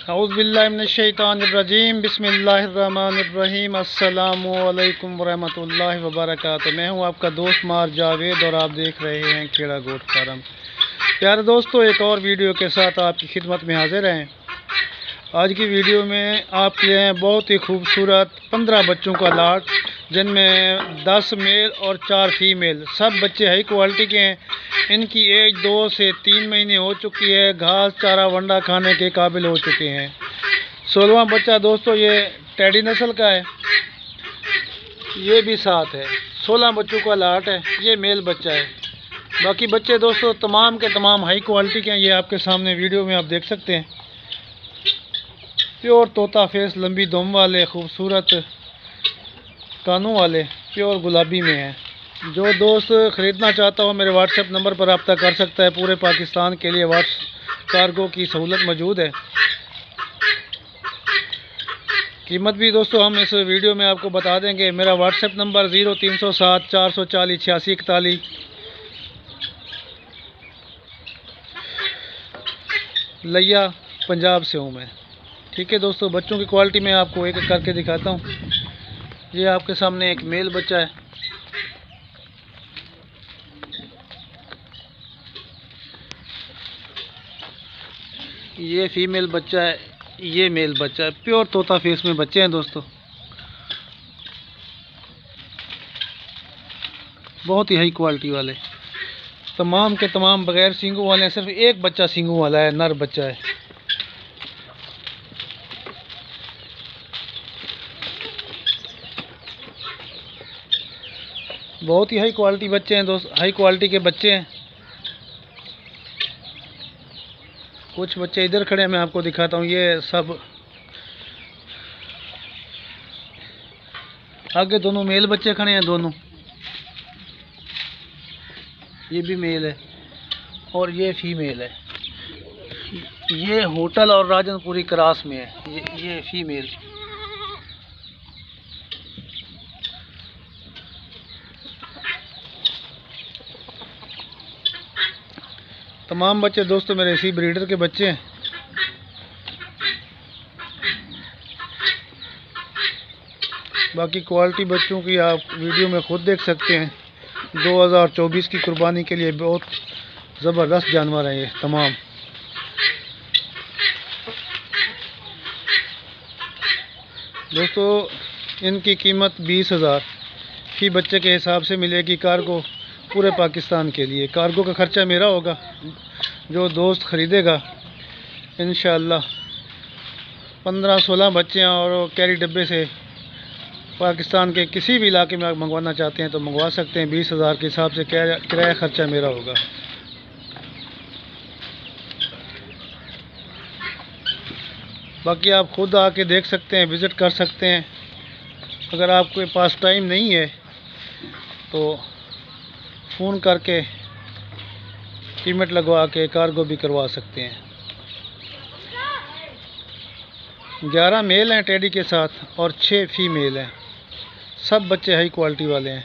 औज़ुबिल्लाहिमिनश्शैतानिर्रजीम बिस्मिल्लाहिर्रहमानिर्रहीम अस्सलामु अलैकुम वरहमतुल्लाहि वबरकातुहू। मैं हूं आपका दोस्त मार जावेद और आप देख रहे हैं खेड़ा गोट फार्म। प्यारे दोस्तों, एक और वीडियो के साथ आपकी खिदमत में हाजिर हैं। आज की वीडियो में आपके लिए बहुत ही खूबसूरत 15 बच्चों का लाट, जिनमें 10 मेल और 4 फीमेल। सब बच्चे हाई क्वालिटी के हैं। इनकी एज 2 से 3 महीने हो चुकी है। घास चारा वंडा खाने के काबिल हो चुके हैं। 16वां बच्चा दोस्तों ये टेडी नस्ल का है, ये भी साथ है। 16 बच्चों का लाट है। ये मेल बच्चा है। बाकी बच्चे दोस्तों तमाम के तमाम हाई क्वालिटी के हैं। ये आपके सामने वीडियो में आप देख सकते हैं। प्योर तोता फेस, लंबी दुम वाले, खूबसूरत कानों वाले, प्योर गुलाबी में है। जो दोस्त ख़रीदना चाहता हो मेरे व्हाट्सएप नंबर पर रब्ता कर सकता है। पूरे पाकिस्तान के लिए कार्गो की सहूलत मौजूद है। कीमत भी दोस्तों हम इस वीडियो में आपको बता देंगे। मेरा व्हाट्सएप नंबर 0307 440 8641। लिया पंजाब से हूँ मैं। ठीक है दोस्तों, बच्चों की क्वालिटी में आपको एक एक करके दिखाता हूँ। ये आपके सामने एक मेल बच्चा है। ये फीमेल बच्चा है। ये मेल बच्चा है। प्योर तोता फेस में बच्चे हैं दोस्तों, बहुत ही हाई क्वालिटी वाले। तमाम के तमाम बगैर सींगों वाले हैं। सिर्फ एक बच्चा सींगों वाला है, नर बच्चा है। बहुत ही हाई क्वालिटी बच्चे हैं दोस्त, हाई क्वालिटी के बच्चे हैं। कुछ बच्चे इधर खड़े हैं, मैं आपको दिखाता हूँ। ये सब आगे दोनों मेल बच्चे खड़े हैं दोनों। ये भी मेल है और ये फीमेल है। ये होटल और राजनपुरी क्रॉस में है। ये फीमेल। तमाम बच्चे दोस्तों मेरे इसी ब्रीडर के बच्चे हैं। बाकी क्वालिटी बच्चों की आप वीडियो में खुद देख सकते हैं। 2024 की कुर्बानी के लिए बहुत ज़बरदस्त जानवर हैं ये तमाम। दोस्तों इनकी कीमत 20,000 फी बच्चे के हिसाब से मिलेगी। कार्गो पूरे पाकिस्तान के लिए। कार्गो का ख़र्चा मेरा होगा। जो दोस्त ख़रीदेगा इंशाअल्लाह 15-16 बच्चे हैं और कैरी डब्बे से पाकिस्तान के किसी भी इलाके में आप मंगवाना चाहते हैं तो मंगवा सकते हैं। 20,000 के हिसाब से किराया ख़र्चा मेरा होगा। बाकी आप खुद आके देख सकते हैं, विज़िट कर सकते हैं। अगर आपके पास टाइम नहीं है तो फ़ोन करके कीमत लगवा के कार्गो भी करवा सकते हैं। 11 मेल हैं टेडी के साथ और 6 फीमेल हैं। सब बच्चे हाई क्वालिटी वाले हैं।